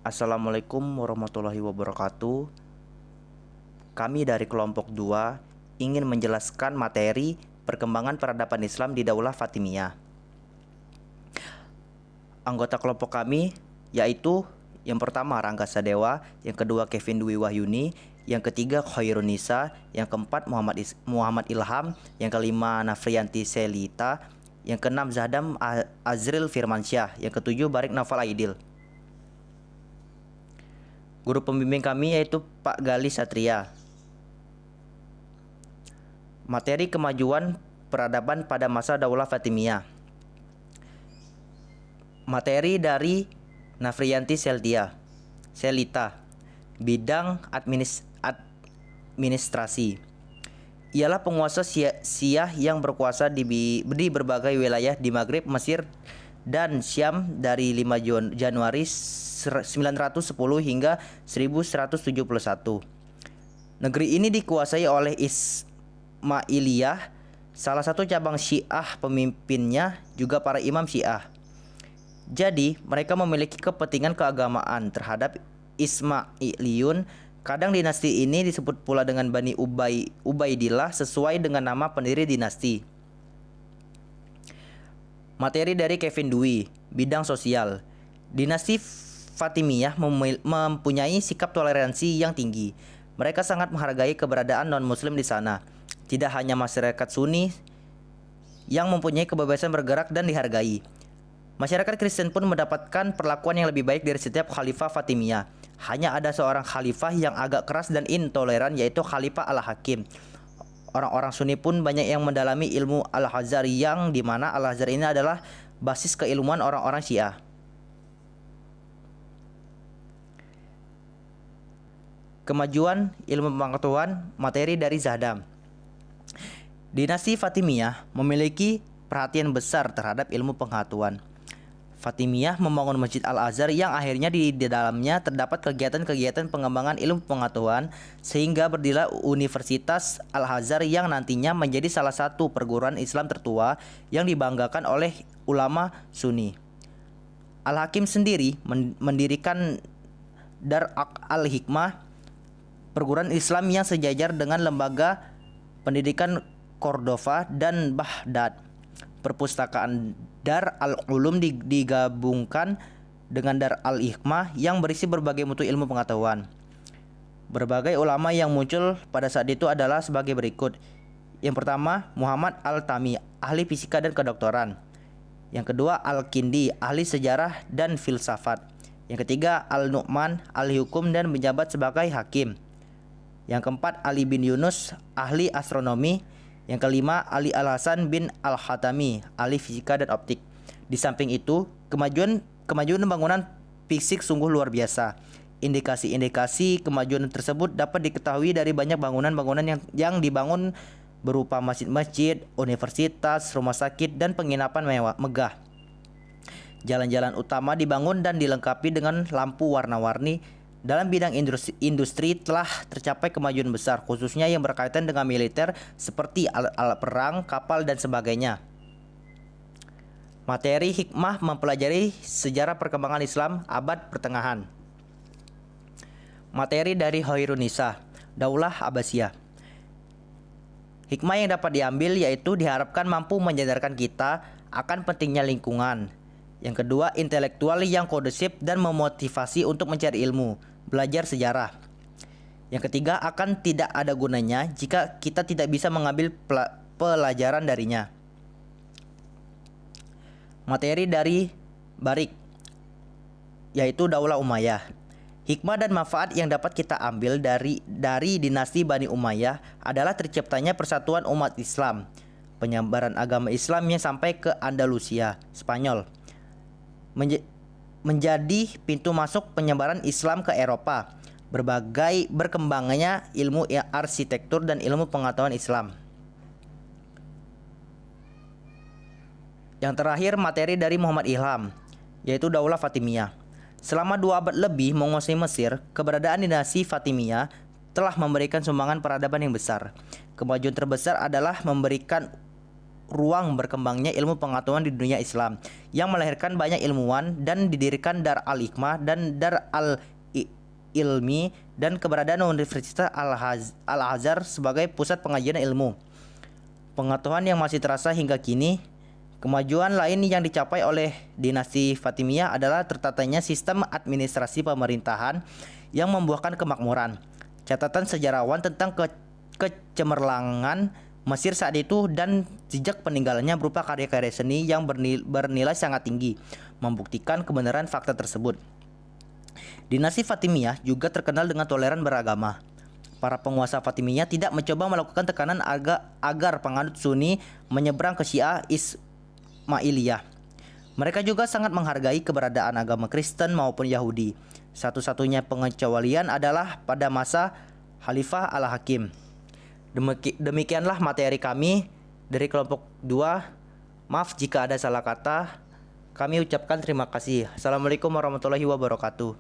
Assalamualaikum warahmatullahi wabarakatuh. Kami dari kelompok 2 ingin menjelaskan materi perkembangan peradaban Islam di Daulah Fatimiyah. Anggota kelompok kami yaitu yang pertama Rangga Sadewa, yang kedua Kevin Dwi Wahyuni, yang ketiga Khairunisa, yang keempat Muhammad Ilham, yang kelima Nafriyanti Selita, yang keenam Zahdam Azril Firmansyah, yang ketujuh Barik Naufal Aidil. Guru pembimbing kami yaitu Pak Gali Satria. Materi kemajuan peradaban pada masa Daulah Fatimiyah. Materi dari Nafriyanti Selita, bidang administrasi. Ialah penguasa Syiah yang berkuasa di berbagai wilayah di Maghrib, Mesir, dan Syam dari 5 Januari 910 hingga 1171. Negeri ini dikuasai oleh Ismailiyah, salah satu cabang Syiah. Pemimpinnya juga para imam Syiah. Jadi, mereka memiliki kepentingan keagamaan terhadap Ismailiyun. Kadang dinasti ini disebut pula dengan Bani Ubaidillah sesuai dengan nama pendiri dinasti. Materi dari Kevin Dwi, bidang sosial. Dinasti Fatimiyah mempunyai sikap toleransi yang tinggi. Mereka sangat menghargai keberadaan non-muslim di sana. Tidak hanya masyarakat Sunni yang mempunyai kebebasan bergerak dan dihargai. Masyarakat Kristen pun mendapatkan perlakuan yang lebih baik dari setiap khalifah Fatimiyah. Hanya ada seorang khalifah yang agak keras dan intoleran, yaitu Khalifah Al-Hakim. Orang-orang Sunni pun banyak yang mendalami ilmu Al-Azhar, yang dimana Al-Azhar ini adalah basis keilmuan orang-orang Syiah. Kemajuan ilmu pengetahuan. Materi dari Zahdam. Dinasti Fatimiyah memiliki perhatian besar terhadap ilmu pengetahuan. Fatimiyah membangun Masjid Al-Azhar yang akhirnya di dalamnya terdapat kegiatan-kegiatan pengembangan ilmu pengetahuan, sehingga berdirilah Universitas Al-Azhar yang nantinya menjadi salah satu perguruan Islam tertua yang dibanggakan oleh ulama Sunni. Al-Hakim sendiri mendirikan Dar Al-Hikmah, perguruan Islam yang sejajar dengan lembaga pendidikan Cordova dan Baghdad. Perpustakaan Dar Al-Ulum digabungkan dengan Dar Al-Hikmah yang berisi berbagai mutu ilmu pengetahuan. Berbagai ulama yang muncul pada saat itu adalah sebagai berikut. Yang pertama, Muhammad Al-Tami, ahli fisika dan kedokteran. Yang kedua, Al-Kindi, ahli sejarah dan filsafat. Yang ketiga, Al-Nu'man, ahli hukum dan menjabat sebagai hakim. Yang keempat, Ali bin Yunus, ahli astronomi. Yang kelima, Ali Al-Hasan bin Al-Hatami, ahli fisika dan optik. Di samping itu, kemajuan pembangunan fisik sungguh luar biasa. Indikasi-indikasi kemajuan tersebut dapat diketahui dari banyak bangunan-bangunan yang dibangun berupa masjid-masjid, universitas, rumah sakit, dan penginapan megah. Jalan-jalan utama dibangun dan dilengkapi dengan lampu warna-warni. Dalam bidang industri telah tercapai kemajuan besar, khususnya yang berkaitan dengan militer seperti alat perang, kapal, dan sebagainya. Materi hikmah mempelajari sejarah perkembangan Islam abad pertengahan. Materi dari Khairunisa, Daulah Abbasiyah. Hikmah yang dapat diambil yaitu diharapkan mampu menyadarkan kita akan pentingnya lingkungan. Yang kedua, intelektual yang kondusif dan memotivasi untuk mencari ilmu, belajar sejarah. Yang ketiga, akan tidak ada gunanya jika kita tidak bisa mengambil pelajaran darinya. Materi dari Barik, yaitu Daulah Umayyah. Hikmah dan manfaat yang dapat kita ambil dari dinasti Bani Umayyah adalah terciptanya persatuan umat Islam, penyebaran agama Islamnya sampai ke Andalusia, Spanyol, menjadi pintu masuk penyebaran Islam ke Eropa, berkembangnya ilmu arsitektur dan ilmu pengetahuan Islam. Yang terakhir, materi dari Muhammad Ilham, yaitu Daulah Fatimiyah. Selama 2 abad lebih menguasai Mesir, keberadaan dinasti Fatimiyah telah memberikan sumbangan peradaban yang besar. Kemajuan terbesar adalah memberikan ruang berkembangnya ilmu pengetahuan di dunia Islam, yang melahirkan banyak ilmuwan dan didirikan Dar al-Hikmah dan Dar al-Ilmi, dan keberadaan Universitas Al-Azhar sebagai pusat pengajian ilmu pengetahuan yang masih terasa hingga kini. Kemajuan lain yang dicapai oleh dinasti Fatimiyah adalah tertatanya sistem administrasi pemerintahan yang membuahkan kemakmuran. Catatan sejarawan tentang kecemerlangan Mesir saat itu dan jejak peninggalannya berupa karya-karya seni yang bernilai sangat tinggi membuktikan kebenaran fakta tersebut. Dinasti Fatimiyah juga terkenal dengan toleran beragama. Para penguasa Fatimiyah tidak mencoba melakukan tekanan agar penganut Sunni menyeberang ke Syiah Ismailiyah. Mereka juga sangat menghargai keberadaan agama Kristen maupun Yahudi. Satu-satunya pengecualian adalah pada masa Khalifah Al-Hakim. Demikianlah materi kami dari kelompok 2. Maaf jika ada salah kata. Kami ucapkan terima kasih. Assalamualaikum warahmatullahi wabarakatuh.